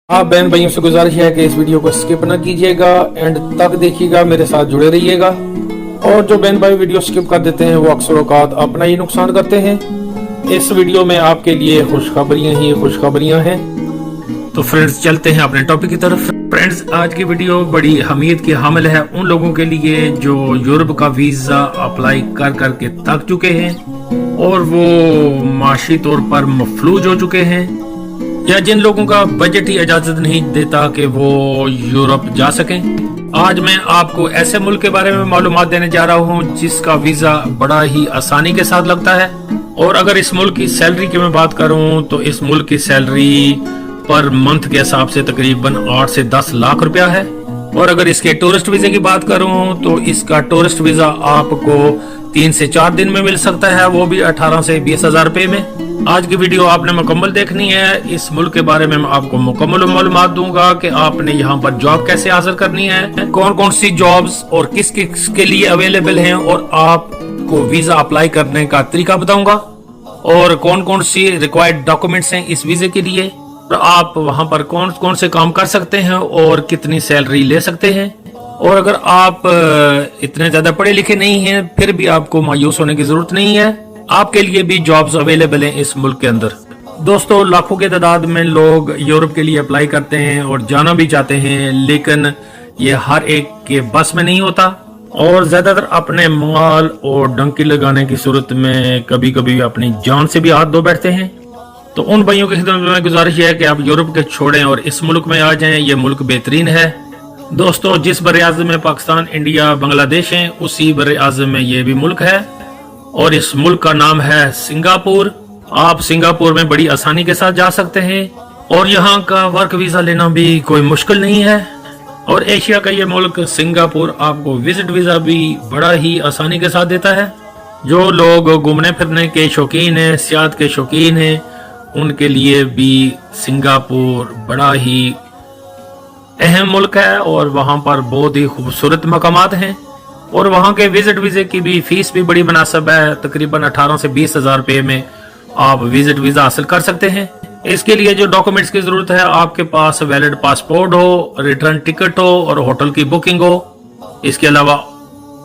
आप बहन भाइयों से गुजारिश है कि इस वीडियो को स्किप न कीजिएगा, एंड तक देखिएगा, मेरे साथ जुड़े रहिएगा। और जो बहन भाई वीडियो स्किप कर देते हैं वो अक्सर औकात अपना ही नुकसान करते हैं। इस वीडियो में आपके लिए खुशखबरियां ही खुशखबरियां हैं। तो फ्रेंड्स चलते हैं अपने टॉपिक की तरफ। फ्रेंड्स आज की वीडियो बड़ी अहमियत की हामिल है उन लोगों के लिए जो यूरोप का वीजा अप्लाई कर करके थक चुके हैं और वो माशी तौर पर मफलूज हो चुके हैं, या जिन लोगों का बजट ही इजाजत नहीं देता कि वो यूरोप जा सकें। आज मैं आपको ऐसे मुल्क के बारे में मालूमात देने जा रहा हूँ जिसका वीजा बड़ा ही आसानी के साथ लगता है। और अगर इस मुल्क की सैलरी की मैं बात करूँ तो इस मुल्क की सैलरी पर मंथ के हिसाब से तकरीबन 8 से 10 लाख रुपया है। और अगर इसके टूरिस्ट वीजे की बात करूं तो इसका टूरिस्ट वीजा आपको 3 से 4 दिन में मिल सकता है, वो भी 18 से 20 हजार रुपए में। आज की वीडियो आपने मुकम्मल देखनी है। इस मुल्क के बारे में मैं आपको मुकम्मल मालूमात दूंगा कि आपने यहाँ पर जॉब कैसे हासिल करनी है, कौन कौन सी जॉब्स और किस किस के लिए अवेलेबल हैं, और आपको वीजा अप्लाई करने का तरीका बताऊंगा, और कौन कौन सी रिक्वायर्ड डॉक्यूमेंट्स हैं इस वीजे के लिए, और आप वहां पर कौन कौन से काम कर सकते हैं और कितनी सैलरी ले सकते हैं। और अगर आप इतने ज्यादा पढ़े लिखे नहीं हैं फिर भी आपको मायूस होने की जरूरत नहीं है, आपके लिए भी जॉब्स अवेलेबल हैं इस मुल्क के अंदर। दोस्तों लाखों की तादाद में लोग यूरोप के लिए अप्लाई करते हैं और जाना भी चाहते हैं, लेकिन ये हर एक के बस में नहीं होता और ज्यादातर अपने माल और डंकी लगाने की सूरत में कभी कभी अपनी जान से भी हाथ धो बैठते हैं। तो उन भाइयों की खिदमत में गुजारिश है कि आप यूरोप के छोड़ें और इस मुल्क में आ जाएं। ये मुल्क बेहतरीन है। दोस्तों जिस बर-ए-आज़म में पाकिस्तान, इंडिया, बांग्लादेश हैं, उसी बर-ए-आज़म में ये भी मुल्क है और इस मुल्क का नाम है सिंगापुर। आप सिंगापुर में बड़ी आसानी के साथ जा सकते हैं और यहाँ का वर्क वीजा लेना भी कोई मुश्किल नहीं है। और एशिया का ये मुल्क सिंगापुर आपको विजिट वीजा भी बड़ा ही आसानी के साथ देता है। जो लोग घूमने फिरने के शौकीन हैं, सियाहत के शौकीन हैं, उनके लिए भी सिंगापुर बड़ा ही अहम मुल्क है और वहां पर बहुत ही खूबसूरत मकामात हैं। और वहां के विजिट वीजे की भी फीस भी बड़ी मुनासिब है, तकरीबन 18 से 20 हजार रुपए में आप विजिट वीजा हासिल कर सकते हैं। इसके लिए जो डॉक्यूमेंट्स की जरूरत है, आपके पास वैलिड पासपोर्ट हो, रिटर्न टिकट हो और होटल की बुकिंग हो। इसके अलावा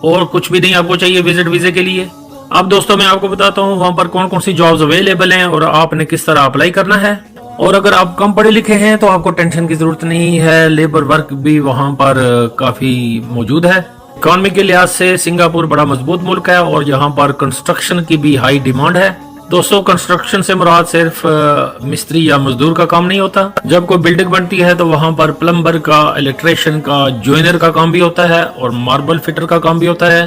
और कुछ भी नहीं आपको चाहिए विजिट वीजे के लिए। अब दोस्तों मैं आपको बताता हूँ वहां पर कौन कौन सी जॉब्स अवेलेबल हैं और आपने किस तरह अप्लाई करना है। और अगर आप कम पढ़े लिखे हैं तो आपको टेंशन की जरूरत नहीं है, लेबर वर्क भी वहां पर काफी मौजूद है। इकोनॉमी के लिहाज से सिंगापुर बड़ा मजबूत मुल्क है और यहाँ पर कंस्ट्रक्शन की भी हाई डिमांड है। दोस्तों कंस्ट्रक्शन से मुराद सिर्फ मिस्त्री या मजदूर का काम नहीं होता। जब कोई बिल्डिंग बनती है तो वहां पर प्लम्बर का, इलेक्ट्रिशियन का, जॉइनर का काम भी होता है और मार्बल फिटर का काम भी होता है।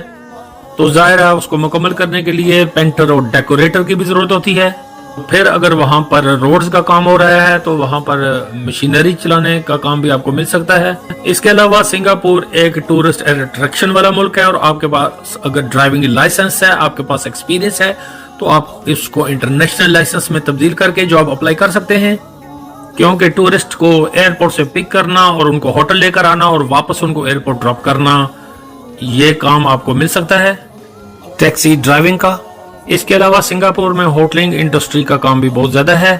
तो जाहिर है उसको मुकम्मल करने के लिए पेंटर और डेकोरेटर की भी जरूरत होती है। फिर अगर वहां पर रोड्स का काम हो रहा है तो वहां पर मशीनरी चलाने का काम भी आपको मिल सकता है। इसके अलावा सिंगापुर एक टूरिस्ट अट्रैक्शन वाला मुल्क है और आपके पास अगर ड्राइविंग लाइसेंस है, आपके पास एक्सपीरियंस है, तो आप इसको इंटरनेशनल लाइसेंस में तब्दील करके जॉब अप्लाई कर सकते हैं। क्योंकि टूरिस्ट को एयरपोर्ट से पिक करना और उनको होटल लेकर आना और वापस उनको एयरपोर्ट ड्रॉप करना, ये काम आपको मिल सकता है टैक्सी ड्राइविंग का। इसके अलावा सिंगापुर में होटलिंग इंडस्ट्री का काम भी बहुत ज्यादा है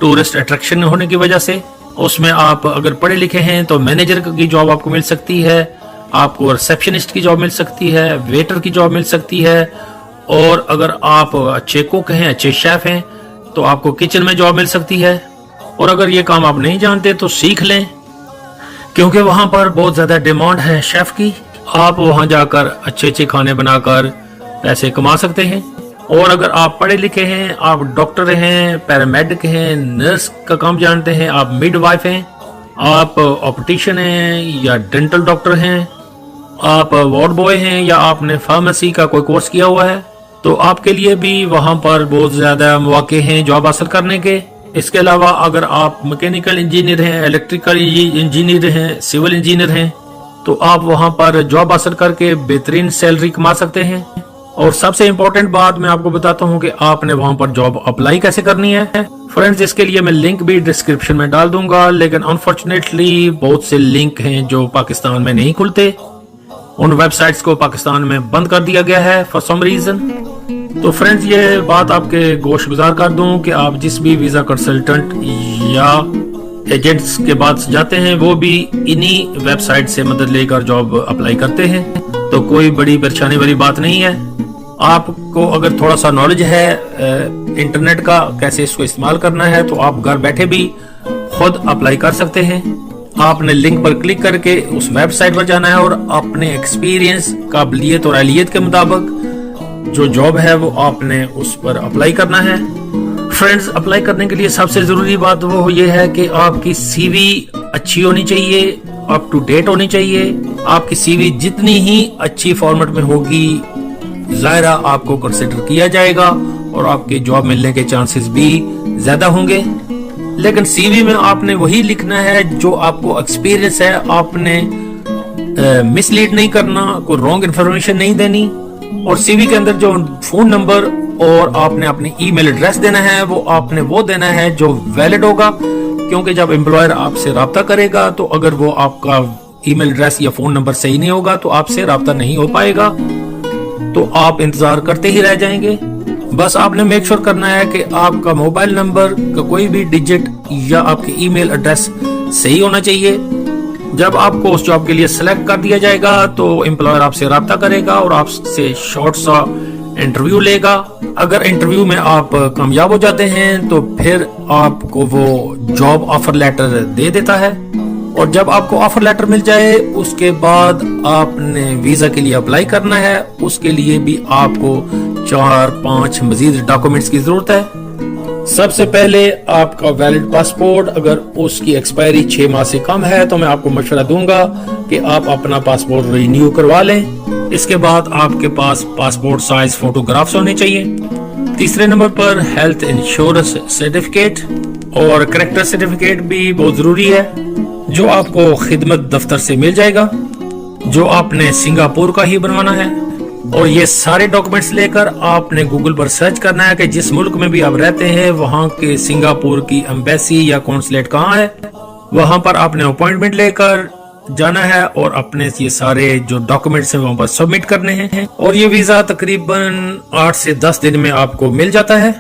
टूरिस्ट अट्रैक्शन होने की वजह से। उसमें आप अगर पढ़े लिखे हैं तो मैनेजर की जॉब आपको मिल सकती है, आपको रिसेप्शनिस्ट की जॉब मिल सकती है, वेटर की जॉब मिल सकती है, और अगर आप अच्छे कुक हैं, अच्छे शेफ हैं, तो आपको किचन में जॉब मिल सकती है। और अगर ये काम आप नहीं जानते तो सीख लें, क्योंकि वहां पर बहुत ज्यादा डिमांड है शेफ की। आप वहां जाकर अच्छे अच्छे खाने बनाकर पैसे कमा सकते हैं। और अगर आप पढ़े लिखे हैं, आप डॉक्टर हैं, पैरामेडिक हैं, नर्स का काम जानते हैं, आप मिडवाइफ हैं, आप ऑप्टिशियन हैं या डेंटल डॉक्टर हैं, आप वार्ड बॉय हैं, या आपने फार्मेसी का कोई कोर्स किया हुआ है, तो आपके लिए भी वहां पर बहुत ज्यादा मौके हैं जॉब हासिल करने के। इसके अलावा अगर आप मैकेनिकल इंजीनियर हैं, इलेक्ट्रिकल इंजीनियर हैं, सिविल इंजीनियर हैं, तो आप वहां पर जॉब हासिल करके बेहतरीन सैलरी कमा सकते हैं। और सबसे इम्पोर्टेंट बात मैं आपको बताता हूं कि आपने वहां पर जॉब अप्लाई कैसे करनी है। फ्रेंड्स इसके लिए मैं लिंक भी डिस्क्रिप्शन में डाल दूंगा, लेकिन अनफॉर्चुनेटली बहुत से लिंक हैं जो पाकिस्तान में नहीं खुलते। उन वेबसाइट्स को पाकिस्तान में बंद कर दिया गया है फॉर सम रीजन। तो फ्रेंड्स ये बात आपके गोश गुजार कर दूं कि आप जिस भी वीजा कंसल्टेंट या एजेंट्स के पास जाते हैं, वो भी इन्हीं वेबसाइट से मदद लेकर जॉब अप्लाई करते हैं। तो कोई बड़ी परेशानी वाली बात नहीं है। आपको अगर थोड़ा सा नॉलेज है इंटरनेट का, कैसे इसको इस्तेमाल करना है, तो आप घर बैठे भी खुद अप्लाई कर सकते हैं। आपने लिंक पर क्लिक करके उस वेबसाइट पर जाना है और अपने एक्सपीरियंस, काबिलियत और अहलियत के मुताबिक जो जॉब है वो आपने उस पर अप्लाई करना है। फ्रेंड्स, अप्लाई करने के लिए सबसे जरूरी बात वो ये है कि आपकी सीवी अच्छी होनी चाहिए, अप टू डेट होनी चाहिए। आपकी सीवी जितनी ही अच्छी फॉर्मेट में होगी, ज़ाहिरा आपको कंसिडर किया जाएगा और आपके जॉब मिलने के चांसेस भी ज्यादा होंगे। लेकिन सीवी में आपने वही लिखना है जो आपको एक्सपीरियंस है। आपने मिसलीड नहीं करना, कोई रॉन्ग इन्फॉर्मेशन नहीं देनी। और सीवी के अंदर जो फोन नंबर और आपने अपनी ईमेल एड्रेस देना है वो आपने वो देना है जो वैलिड होगा, क्योंकि जब एम्प्लॉयर आपसे राब्ता करेगा तो अगर वो आपका ईमेल एड्रेस या फोन नंबर सही नहीं होगा तो आपसे राब्ता नहीं हो पाएगा, तो आप इंतजार करते ही रह जाएंगे। बस आपने मेक श्योर करना है कि आपका मोबाइल नंबर का कोई भी डिजिट या आपकी ईमेल एड्रेस सही होना चाहिए। जब आपको उस जॉब के लिए सिलेक्ट कर दिया जाएगा तो एम्प्लॉयर आपसे राब्ता करेगा और आपसे शॉर्ट सा इंटरव्यू लेगा। अगर इंटरव्यू में आप कामयाब हो जाते हैं तो फिर आपको वो जॉब ऑफर लेटर दे देता है। और जब आपको ऑफर लेटर मिल जाए उसके बाद आपने वीजा के लिए अप्लाई करना है। उसके लिए भी आपको 4-5 मजीद डॉक्यूमेंट्स की जरूरत है। सबसे पहले आपका वैलिड पासपोर्ट, अगर उसकी एक्सपायरी 6 माह से कम है तो मैं आपको मशवरा दूंगा कि आप अपना पासपोर्ट रिन्यू करवा लें। इसके बाद आपके पास पासपोर्ट साइज फोटोग्राफ्स होने चाहिए। तीसरे नंबर पर हेल्थ इंश्योरेंस सर्टिफिकेट और कैरेक्टर सर्टिफिकेट भी बहुत जरूरी है, जो आपको खिदमत दफ्तर से मिल जाएगा, जो आपने सिंगापुर का ही बनवाना है। और ये सारे डॉक्यूमेंट्स लेकर आपने गूगल पर सर्च करना है कि जिस मुल्क में भी आप रहते हैं वहाँ के सिंगापुर की एम्बेसी या कॉन्सुलेट कहाँ है। वहाँ पर आपने अपॉइंटमेंट लेकर जाना है और अपने ये सारे जो डॉक्यूमेंट्स हैं वहाँ पर सबमिट करने हैं। और ये वीजा तकरीबन 8 से 10 दिन में आपको मिल जाता है।